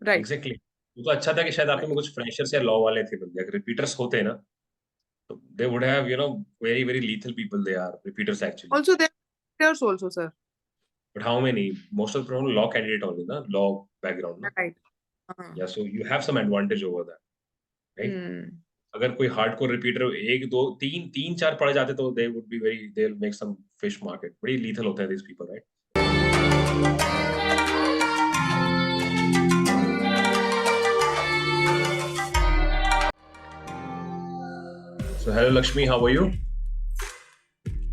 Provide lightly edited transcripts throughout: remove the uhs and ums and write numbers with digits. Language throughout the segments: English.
right. Exactly तो अच्छा था कि शायद आपके में कुछ फ्रेशर्स या लॉ वाले थे बंदे, अगर रिपीटर्स होते ना तो they would have very lethal people. They are repeaters actually. Also there are leaders also, sir. But how many? Most of them law candidate only, na? Law background, na? Right. Yeah, so you have some advantage over that, right? अगर कोई hardcore repeater एक दो तीन तीन चार पढ़ जाते तो they would be very, they'll make some fish market. बड़ी lethal होते हैं these people, right? So hello Lakshmi, how are you?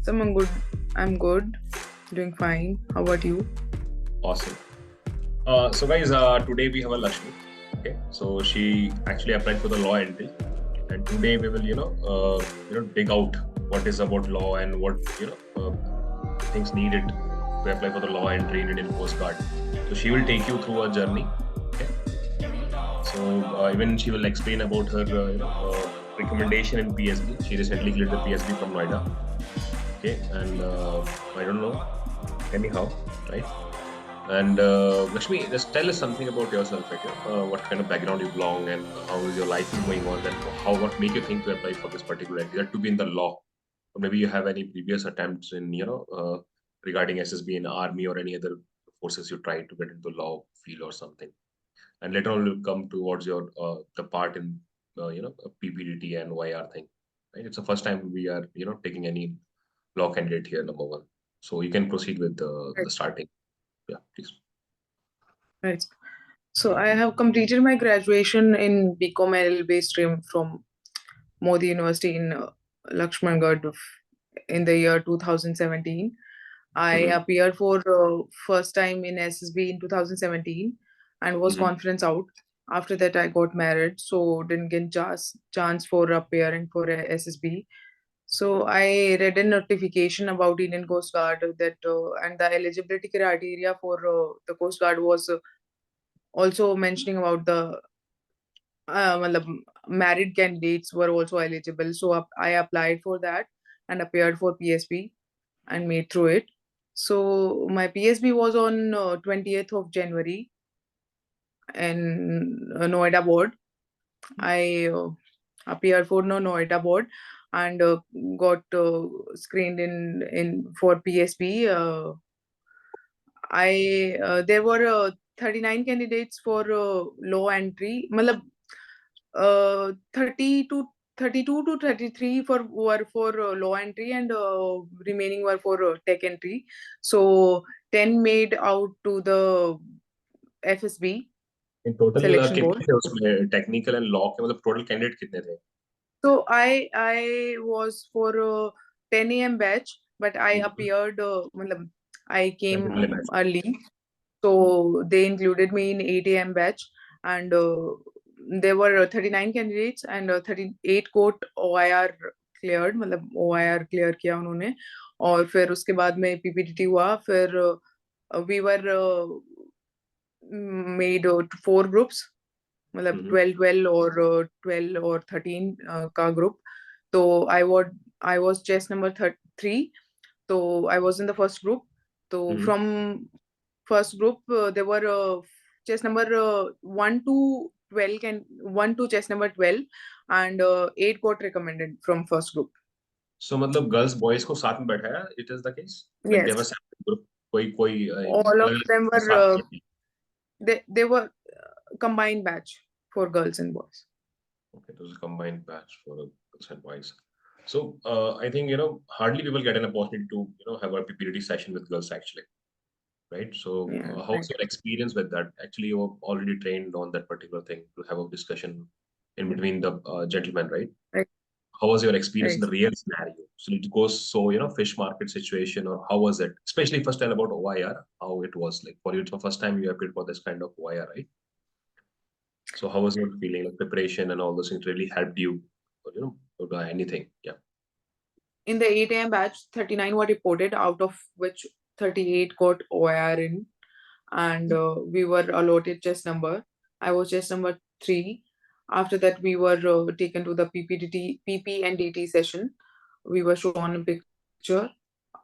So I'm good. I'm good. Doing fine. How about you? Awesome. So guys, today we have a Lakshmi. Okay, so she actually applied for the law entry, and today we will dig out what is about law and what things needed to apply for the law entry in Indian Coast Guard. So she will take you through a journey. Okay, so even she will explain about her recommendation in PSB. She recently cleared the PSB from NOIDA. Okay, and I don't know anyhow, right? And Lakshmi, just tell us something about yourself, like what kind of background you belong and how is your life going on, and what made you think to apply for this particular entry, to be in the law, or maybe you have any previous attempts in regarding SSB in army or any other forces you tried to get into the law field or something, and later on we'll come towards your the part in PPDT and OIR thing, right? It's the first time we are taking any law candidate here, number one, so you can proceed with the starting. Yeah, please. Right. So I have completed my graduation in BCom LLB stream from Modi University in Lakshmangarh in the year 2017. I appeared for first time in SSB in 2017 and was conference out. After that, I got married, so didn't get chance for appearing for SSB. So I read a notification about Indian Coast Guard that and the eligibility criteria for the Coast Guard was also mentioning about the married candidates were also eligible. So I applied for that and appeared for PSB and made through it. So my PSB was on 20th of January in NOIDA Board. I appeared for NOIDA Board and got screened in for PSB. There were 39 candidates for law entry. 32 to 33 were for law entry and remaining were for tech entry. So 10 made out to the FSB. In total selection कितने board. थे उसमें technical and law के, मतलब total candidate कितने थे? So I was for 10 a.m. batch, but I appeared. I came early, so they included me in 8 a.m. batch, and there were 39 candidates and 38 got OIR cleared, मतलब OIR clear किया उन्होंने, और फिर उसके बाद में PPDT हुआ, फिर we were made 4 groups, मतलब 12 और 12 और 13 का ग्रुप. तो I was chess number 3, so I was in the first group. So from first group there were chess number 1 to 12 and 1 to chess number 12 and 8 got recommended from first group. So मतलब girls boys को साथ में बैठाया, it is the case? Like Yes. there was a group, कोई all of them were they were combined batch for girls and boys. Okay, it was a combined batch for girls and boys. So I think hardly people get an opportunity to have a PPDT session with girls actually, right? So how's your experience with that? Actually, you were already trained on that particular thing to have a discussion in between the gentlemen, right? Right. How was your experience in the real scenario? So it goes so fish market situation, or how was it? Especially first time about OIR, how it was like for you. It's the first time you appeared for this kind of OIR, right? So how was your feeling, like preparation and all those things really helped you, or anything? Yeah. In the 8 a.m. batch, 39 were reported, out of which 38 got OIR in, and we were allotted chess number. I was chess number 3. After that, we were taken to the PP and DT session. We were shown a picture.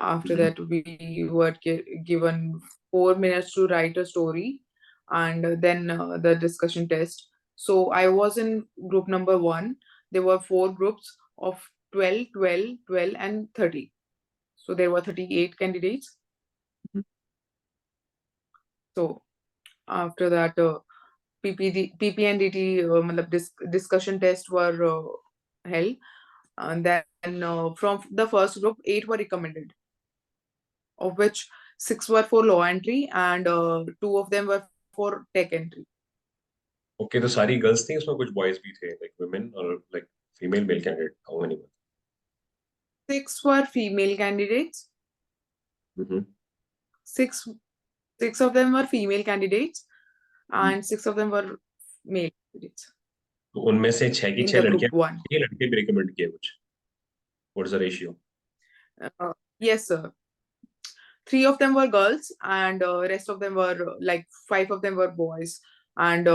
After that, we were given 4 minutes to write a story. and then the discussion test. So I was in group number 1. There were 4 groups of 12, 12, 12, and 30. So there were 38 candidates. So after that, PPNDT discussion tests were held, and then from the first group, 8 were recommended, of which 6 were for law entry and 2 of them were for tech entry. Okay, तो सारी girls थी उसमें कुछ boys भी थे, like women or like female male candidate, how many? 6 were female candidates. Six of them were female candidates and 6 of them were male candidates. तो उनमें से 6 की In 6 the group लड़कियां, 1. 6 लड़के भी recommend किए कुछ? What is the ratio? Yes, sir. 3 of them were girls and rest of them were like 5 of them were boys and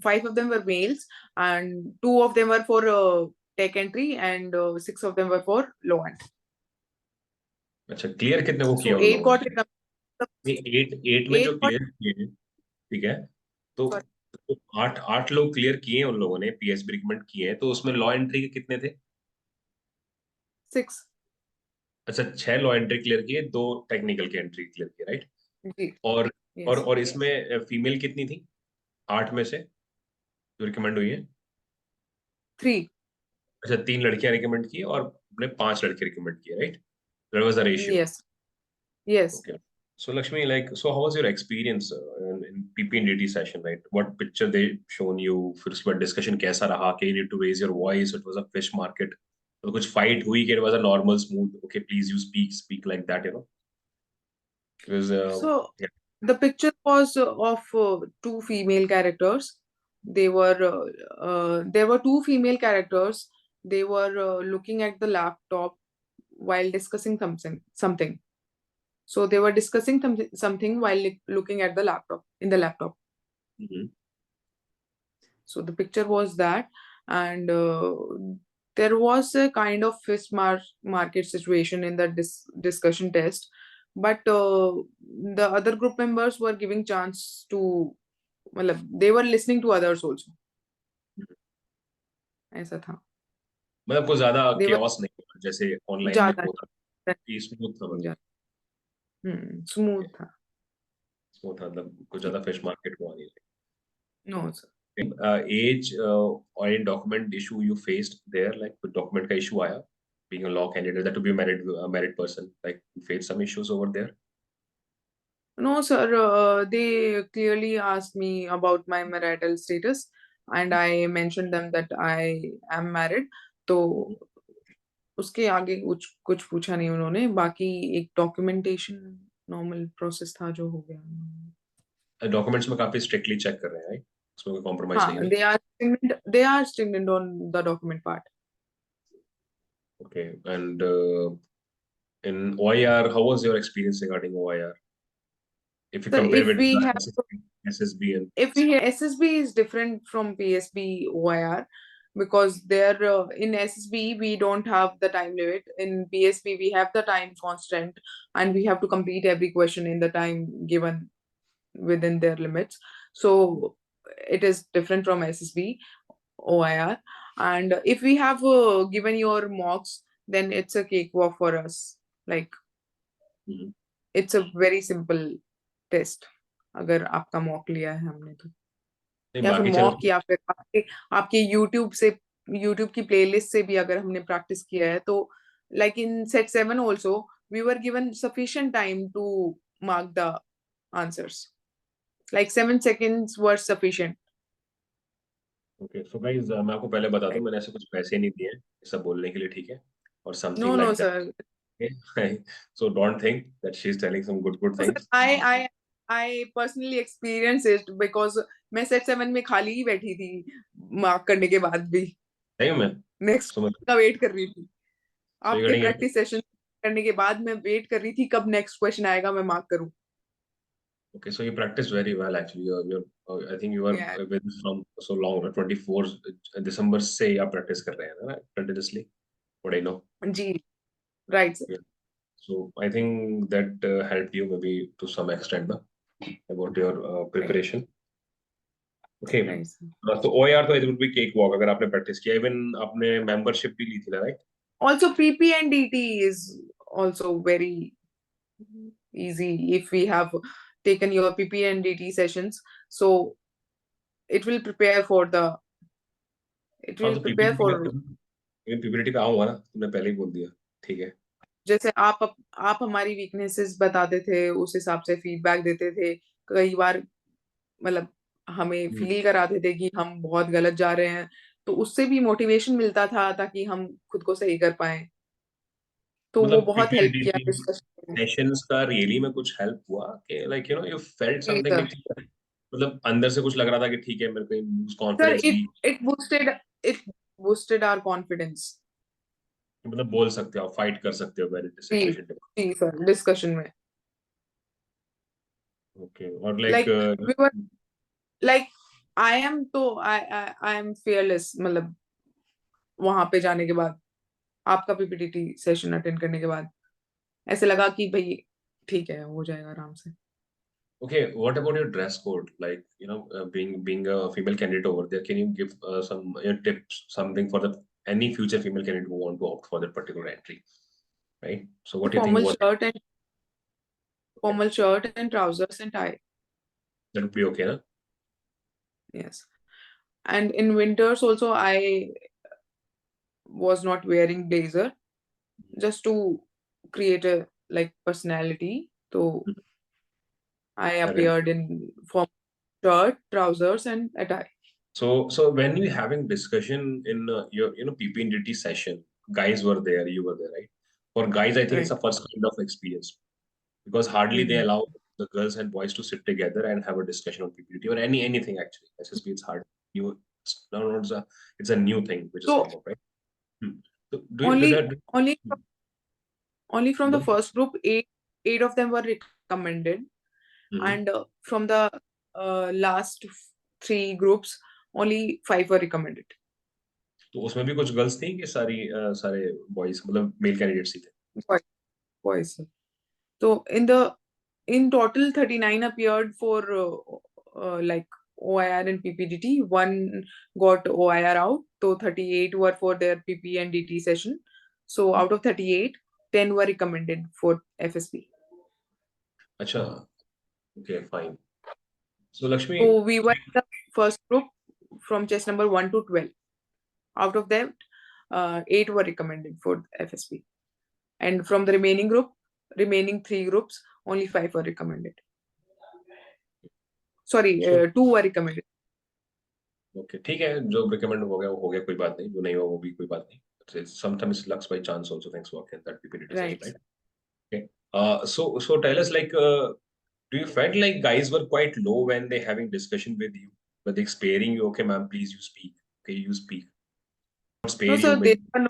5 of them were males and 2 of them were for tech entry and 6 of them were for law entry. अच्छा, clear कितने को किया So उन 8 लोगों got ने? 8 में जो clear किए, ठीक है, तो 8 लोग क्लियर किए उन लोगों ने, पीएसबी रिकमेंड किए हैं, तो उसमें लॉ एंट्री के कितने थे? 6. अच्छा, 6 लॉ एंट्री क्लियर किए, 2 टेक्निकल के एंट्री क्लियर किए, राइट? जी. और Yes. और इसमें फीमेल कितनी थी 8 में से जो रिकमेंड हुई है? 3. अच्छा, 3 लड़कियां रिकमेंड की और अपने 5 लड़के रिकमेंड किए, right? That was the ratio. Yes. Yes. Okay. So Lakshmi, like, so how was your experience in PPNDT session, right? What picture they shown you? फिर उसके बाद discussion कैसा रहा? कि you need to raise your voice. It was a fish market. तो कुछ fight हुई कि it was a normal smooth. Okay, please you speak like that, you know. Because So yeah. the picture was of 2 female characters. There were 2 female characters. They were looking at the laptop while discussing something. So they were discussing something while looking at the laptop, in the laptop. So the picture was that, and there was a kind of fish market situation in the discussion test, but the other group members were giving chance to, they were listening to others also. ऐसा था. मतलब कुछ ज्यादा They were chaos नहीं हुआ जैसे online में ज्यादा होता, स्मूथ था, मतलब smooth था. स्मूथ था, मतलब कुछ ज्यादा फिश मार्केट हुआ नहीं. No, sir. Age or any document issue you faced there, like कोई document का issue आया, being a law candidate, that to be a married person, like you faced some issues over there? No, sir. They clearly asked me about my marital status, and I mentioned them that I am married. तो उसके आगे कुछ पूछा नहीं उन्होंने. बाकी एक documentation normal process था जो हो गया. डॉक्यूमेंट्स में काफी स्ट्रिक्टली चेक कर रहे हैं, राइट? उसमें कोई कॉम्प्रोमाइज नहीं है. They are stringent on the document part. Okay, and in OIR, how was your experience regarding OIR? If you So compare if with we have SSB and SSB is different from PSB OIR because there in SSB we don't have the time limit. In PSB we have the time constant and we have to complete every question in the time given within their limits. So it is different from SSB OIR. And if we have given your mocks, then it's a cakewalk for us. Like it's a very simple test अगर आपका mock लिया है हमने तो, या फिर mock या फिर आपके यूट्यूब की प्लेलिस्ट से भी अगर हमने प्रैक्टिस किया है तो like in set 7 also we were given sufficient time to mark the answers, like 7 seconds were sufficient. Okay, so guys मैं आपको पहले बता दूं, मैंने ऐसे कुछ पैसे नहीं दिए सब बोलने के लिए, ठीक है? और something like that. So don't think that she's telling some good things. I personally experienced it because मैं सेट 7 में खाली ही बैठी थी मार्क करने के बाद भी. नहीं, मैं नेक्स्ट का वेट कर रही थी. आपके प्रैक्टिस सेशन करने के बाद मैं वेट कर रही थी कब नेक्स्ट क्वेश्चन आएगा मैं मार्क करूं. Okay, so you practiced very well actually. I think you were with from so long, 24 December से आप practice कर रहे हैं ना continuously. What I know. Ji, right sir. Yeah. So I think that helped you maybe to some extent, na, about your preparation. Okay. Right. तो OIR तो it would be cake walk अगर आपने practice किया, even आपने membership भी ली थी ना, right? Also, PPDT is also very easy if we have taken your PPDT sessions. So it will prepare for the. It हाँ will तो prepare for. PPDT पे आऊंगा ना, तुमने पहले ही बोल दिया, ठीक है। जैसे आप हमारी वीकनेसेस बताते थे, उस हिसाब से फीडबैक देते थे। कई बार मतलब हमें फील कराते थे कि हम बहुत गलत जा रहे हैं, तो उससे भी मोटिवेशन मिलता था ताकि हम खुद को सही कर पाए। तो वो मतलब बहुत हेल्प किया PPDT डिस्कशन में। सेशंस का रियली में कुछ हेल्प हुआ कि like you know you felt जी समथिंग सर। कि मतलब अंदर से कुछ लग रहा था कि ठीक है, मेरे को लूज सर कॉन्फिडेंस भी, it boosted our confidence। मतलब बोल सकते हो, फाइट कर सकते हो वेरी जी सिचुएशन। जी सर, डिस्कशन में। ओके, और like like we were like I am fearless, मतलब वहां पे जाने के बाद, आपका पीपीटीटी सेशन अटेंड करने के बाद ऐसे लगा कि भाई ठीक है, हो जाएगा आराम से। okay, what about your dress code, like you know being a female candidate over there, can you give some tips, something for the any future female candidate who want to opt for that particular entry, right? So what do you think formal what shirt and formal shirt and trousers and tie. that would be okay, na? Yes. And in winters also, I was not wearing blazer just to create a like personality. So I Okay. appeared in formal shirt, trousers, and a tie. So when you having discussion in your PPNDT session, guys were there, you were there, right? For guys, I think it's Right. a first kind of experience because hardly they Mm-hmm. allow the girls and boys to sit together and have a discussion on PPT or anything actually. SSB, it's hard. You no, it's a new thing which has So come up, right? Hmm. So do only that. only only from the Hmm. first group, eight of them were recommended, Hmm. and from the last three groups, only five were recommended. तो उसमें भी कुछ girls थी कि सारे boys मतलब male candidates ही थे? Boys. Boys. So in total 39 appeared for like OIR and PPDT. One got OIR out, so 38 were for their PP and DT session. So out of 38, 10 were recommended for FSP. अच्छा, okay, fine. So Lakshmi, So we were in the first group from chess number 1 to 12. Out of that, 8 were recommended for FSP. And from the remaining three groups, only 5 were recommended. Sorry, so 2 were recommended. Okay, ठीक है, जो recommend हो गया वो हो गया, कोई बात नहीं, जो नहीं हुआ वो भी कोई बात नहीं। Sometimes lux by chance also, thanks for that PPT session, Right. Right? Okay, so tell us like do you felt like guys were quite low when they having discussion with you, but they sparing you, okay ma'am please you speak, okay you speak, not No, spare you sir, with or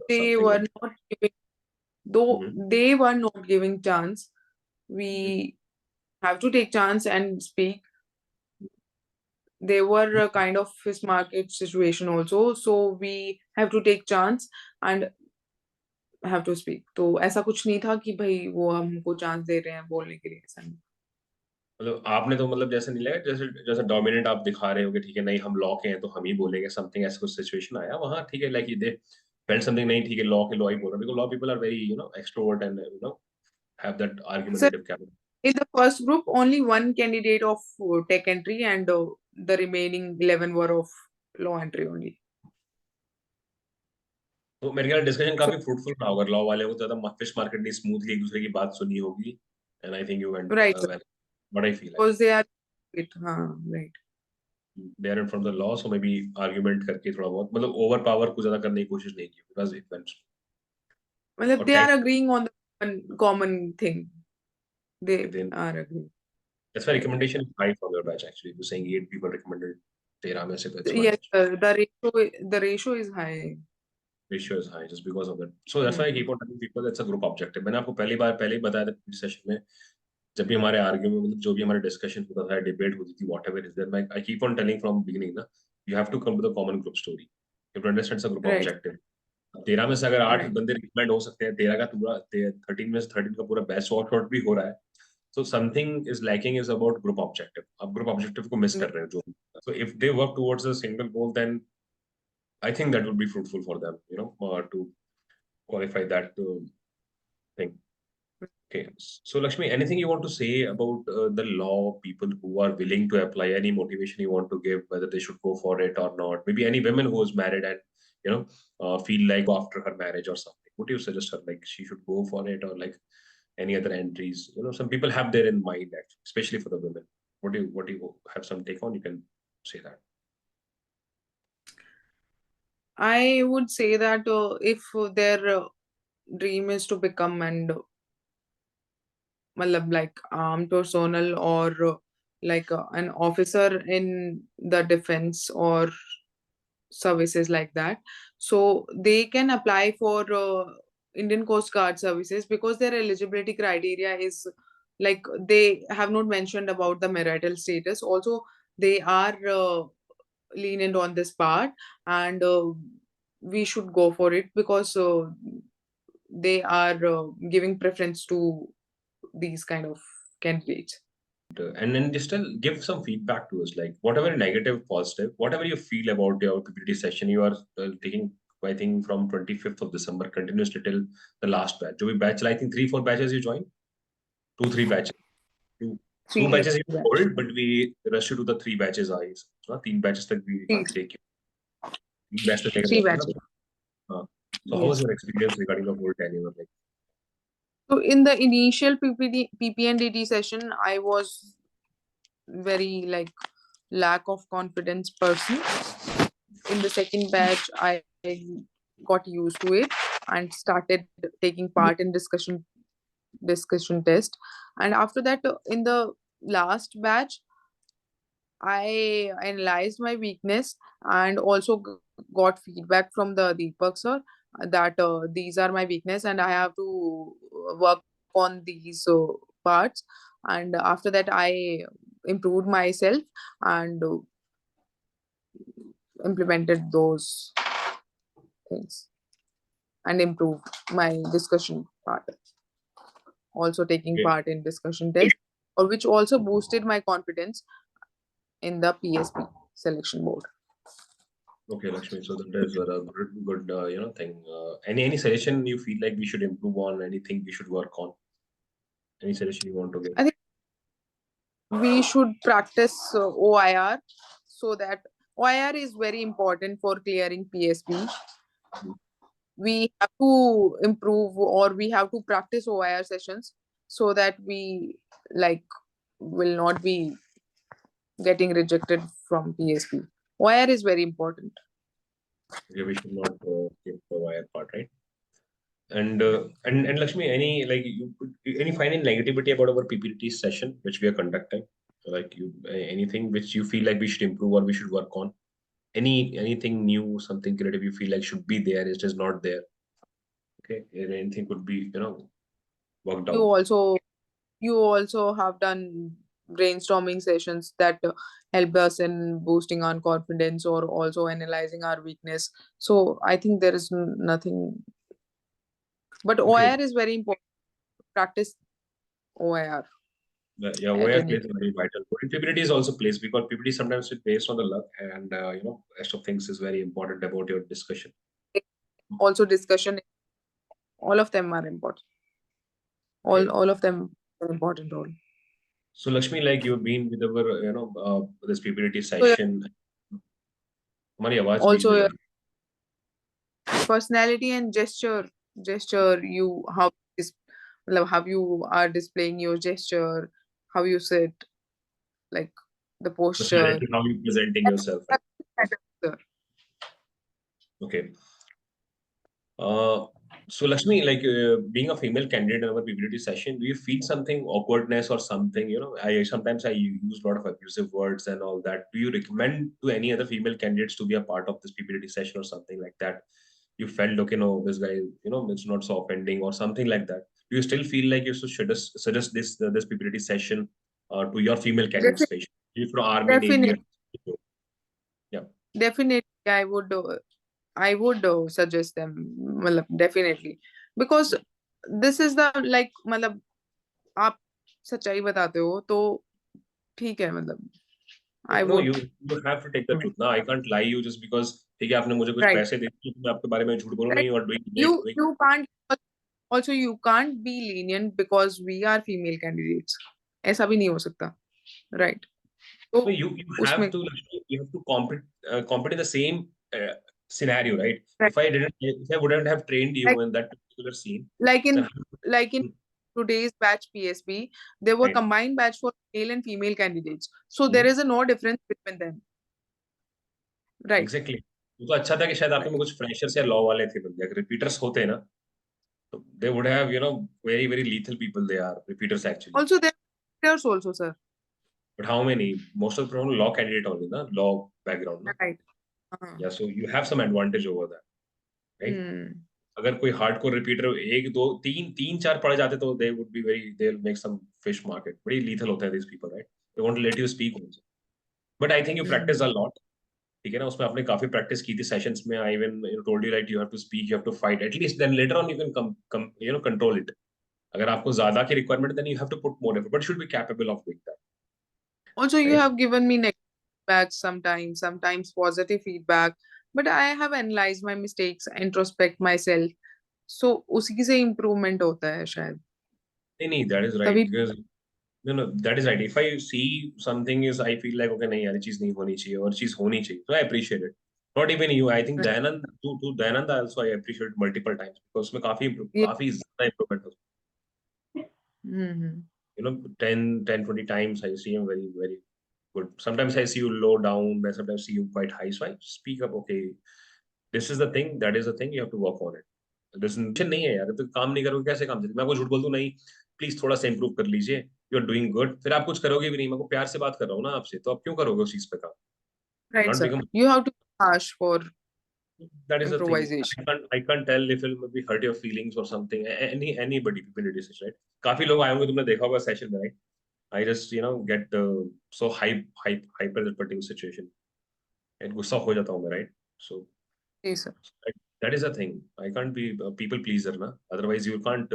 they something were like not giving, though that? they were not giving chance. Mm-hmm. We have to take chance and speak. They were a kind of fish market situation also, so we have to take chance and have to speak. तो ऐसा कुछ नहीं था कि भाई वो हमको chance दे रहे हैं बोलने के लिए, ऐसा नहीं। मतलब आपने तो मतलब जैसे नहीं लगा जैसे जैसे डोमिनेंट आप दिखा रहे हो कि ठीक है नहीं हम लॉ के हैं तो हम ही बोलेंगे, समथिंग ऐसा कुछ सिचुएशन आया वहां, ठीक है लाइक दे फेल्ट समथिंग, नहीं ठीक है लॉ के लॉ ही बोल रहे, because law people are very extrovert and have that Sir, argumentative capability. in the first group, only one candidate of tech entry and the remaining 11 were of law entry only. तो मेरे ख्याल discussion So, काफी fruitful रहा होगा, law वाले को ज्यादा fish market नहीं, स्मूथली एक दूसरे की बात सुनी होगी, and I think you went right, sir. Well, what I feel Because actually they are right. They are in from the law, so maybe argument करके थोड़ा बहुत मतलब ओवर पावर को ज्यादा करने की कोशिश नहीं की, बिकॉज़ इट वेंट Well, और they take are agreeing on the common thing. They then are agreeing. That's why recommendation is high from your batch actually, you saying 8 people recommended 13 में से, तो it's Yes, quite the ratio is high. ratio is high just because of that, so that's why I Mhm. keep on telling people it's a group objective. मैंने आपको पहले ही बताया था session में, जब भी हमारे आर्ग्यूमेंट मतलब जो भी हमारा डिस्कशन होता था, डिबेट होती थी, व्हाटएवर इज देयर, मैं I keep on telling from beginning ना, you have to come to the common group story, you to understand the group Right, objective. 13 में से अगर 8 right. बंदे रिकमेंड हो सकते हैं, 13 का पूरा 13 में से 13 का पूरा बेस्ट वर्कआउट भी हो रहा है, So something is lacking is about group objective. आप group objective को miss कर रहे हैं जो. So if they work towards a single goal, then I think that would be fruitful for them, to qualify that thing. Okay. So Lakshmi, anything you want to say about the law, people who are willing to apply, any motivation you want to give, whether they should go for it or not? Maybe any women who is married and, feel like after her marriage or something, would you suggest her like she should go for it, or like any other entries? Some people have there in mind, actually, especially for the women. What do you have some take on? You can say that. I would say that if their dream is to become like armed personnel or like an officer in the defense or services like that, so they can apply for Indian Coast Guard services, because their eligibility criteria is like they have not mentioned about the marital status. Also, they are lenient on this part, and we should go for it, because they are giving preference to these kind of candidates. And then just give some feedback to us, like whatever negative, positive, whatever you feel about your PPT session. You are taking, I think, from 25th of December continuously till the last batch. जो भी batch, I think 3-4 batches you joined, 2-3 batches. Two batches you hold, but we rush you to the 3 batches. 3 batches that we take you. 3 batches. 3 batches. So how was your experience regarding the whole tenure? Like, so in the initial PPNDT session, I was very like lack of confidence person. In the second batch, I got used to it and started taking part in discussion test. And after that, in the last batch, I analyzed my weakness and also got feedback from the Deepak sir that these are my weakness and I have to work on these parts. And after that, I improved myself and implemented those things and improved my discussion part. Also taking part in discussion test, or which also boosted my confidence in the PSB selection board. Okay, Lakshmi. So that is a good thing. Any suggestion you feel like we should improve on? Anything we should work on? Any suggestion you want to give? I think we should practice OIR, so that OIR is very important for clearing PSB. We have to improve, or we have to practice OIR sessions so that we will not be getting rejected from PSB. OIR is very important. Okay, we should not skip the OIR part, right? And Lakshmi, any final negativity about our PPT session which we are conducting? Like anything which you feel like we should improve or we should work on? Anything new, something creative you feel like should be there, it is not there? Okay, anything could be worked out. You also have done brainstorming sessions that help us in boosting our confidence or also analyzing our weakness. So I think there is nothing. But OIR is very important. Practice OIR. Yeah, OIR plays a very vital role. And PPT is also plays, because PPT sometimes is based on the luck, and rest of things is very important about your discussion. Also discussion, all of them are important. All of them are important role. So Lakshmi, like you've been with our this PPT session. Also personality and gesture, you how you are displaying your gesture, how you sit, like the posture, how you presenting yourself. Okay. So Lakshmi, like being a female candidate in our PPT session, do you feel something awkwardness or something? Sometimes I use a lot of abusive words and all that. Do you recommend to any other female candidates to be a part of this PPT session or something like that? You felt, okay, no, this guy, it's not so offending or something like that. Do you still feel like you should suggest this PPT session to your female candidates, especially if you're Army, Navy? Yeah. Definitely, I would suggest them, definitely, because this is the सच्चाई बताते हो तो ठीक है, मतलब I No, would. you have to take the truth. ना, I can't lie you just because ठीक है आपने मुझे कुछ Right, पैसे दे दिए तो मैं आपके बारे में झूठ बोलूँ right. नहीं और doing great, You doing you can't, also you can't be lenient because we are female candidates. ऐसा भी नहीं हो सकता, right? तो no, you have उसमें to compete in the same scenario, right? right, If I wouldn't have trained you like in that particular scene, like in then like in today's batch PSB, there were right. combined batch for male and female candidates. So there Hmm. is a no difference between them, right? Exactly. वो तो अच्छा था कि शायद आप में Right. कुछ freshers या लॉ वाले थे बंदे अगर रिपीटर्स होते ना तो they would have very lethal people they are repeaters actually. Also there are leaders also, sir. But how many? Most of them law candidate only na law background na. Right. Yeah, so you have some advantage over that, right? Hmm. अगर कोई hardcore repeater एक दो तीन तीन चार पढ़ जाते तो they would be they'll make some fish market. बड़ी lethal होते हैं these people, right? They want to let you speak also. But I think you practice a Hmm. lot. ठीक है ना उसमें आपने काफी प्रैक्टिस की थी सेशंस में I even told you right you have to speak you have to fight at least then later on you can control it अगर आपको ज्यादा की requirement then you have to put more effort but should be capable of doing that Also, you right have given me negative feedback sometimes positive feedback, but I have analyzed my mistakes, introspect myself. So उसी से improvement होता है शायद. नहीं that is right तभी because no that is right if I see something is I feel like okay नहीं यार ये चीज नहीं होनी चाहिए और चीज होनी चाहिए so I appreciate it not even you I think Dayanand to Dayanand also I appreciate multiple times because उसमें ये काफी ज्यादा improvement हो हम्म 10 20 times I see him very good. Sometimes I see you low down, I sometimes see you quite high. So I speak up, okay, this is the thing, that is the thing, you have to work on it. This नहीं है यार, तो काम नहीं करोगे कैसे काम चलेगा? मैं आपको झूठ बोल दूं नहीं, प्लीज थोड़ा सा improve कर लीजिए. You are doing good. फिर आप कुछ करोगे भी नहीं. मैं को प्यार से बात कर रहा हूँ ना आपसे, तो आप क्यों करोगे उस चीज पे काम? right, Not sir. become. You have to be harsh for That is the thing. improvisation. I can't tell if it will maybe hurt your feelings or something. Anybody people do this, right? काफी लोग आए होंगे तुमने देखा होगा session में, right? I just get so hyper that particular situation. And गुस्सा हो जाता हूँ मैं, right? So Yes, sir. that is a thing. I can't be a people pleaser, na. Otherwise, you can't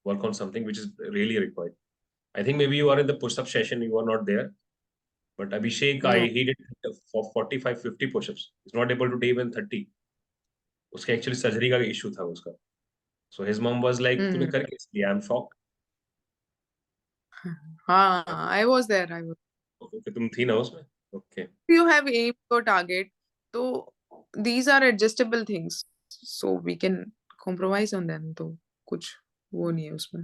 work on something which is really required. I think maybe you are in the push-up session, you are not there. But Abhishek, No. he did for 45, 50 push-ups. He's not able to do even 30. उसके actually surgery का issue था उसका. So his mom was like, तूने Hmm. कर कैसे लिया? I'm shocked. हाँ, I was there. I was. Okay, तुम थी ना उसमें? Okay. If you have aimed your target, so these are adjustable things, so we can compromise on them. तो कुछ वो नहीं है उसमें.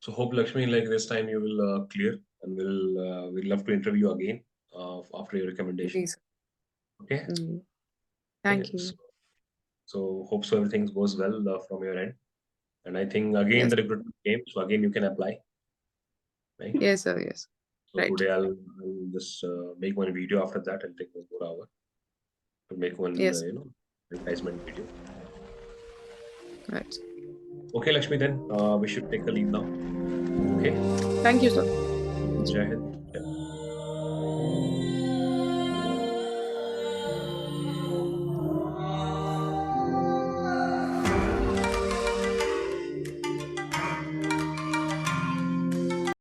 So hope Lakshmi, like this time you will clear and we'll love to interview you again after your recommendation. Please. Okay. Thank Okay. you. So hope so everything goes well from your end. And I think again Yes. the recruitment came, so again you can apply, right? Yes, sir. Yes. So Right. today I'll just make one video after that and take 1 more hour to make one Yes. advertisement video. Right. Okay, Lakshmi, then we should take a leave now. Okay. Thank you, sir. Jai Hind.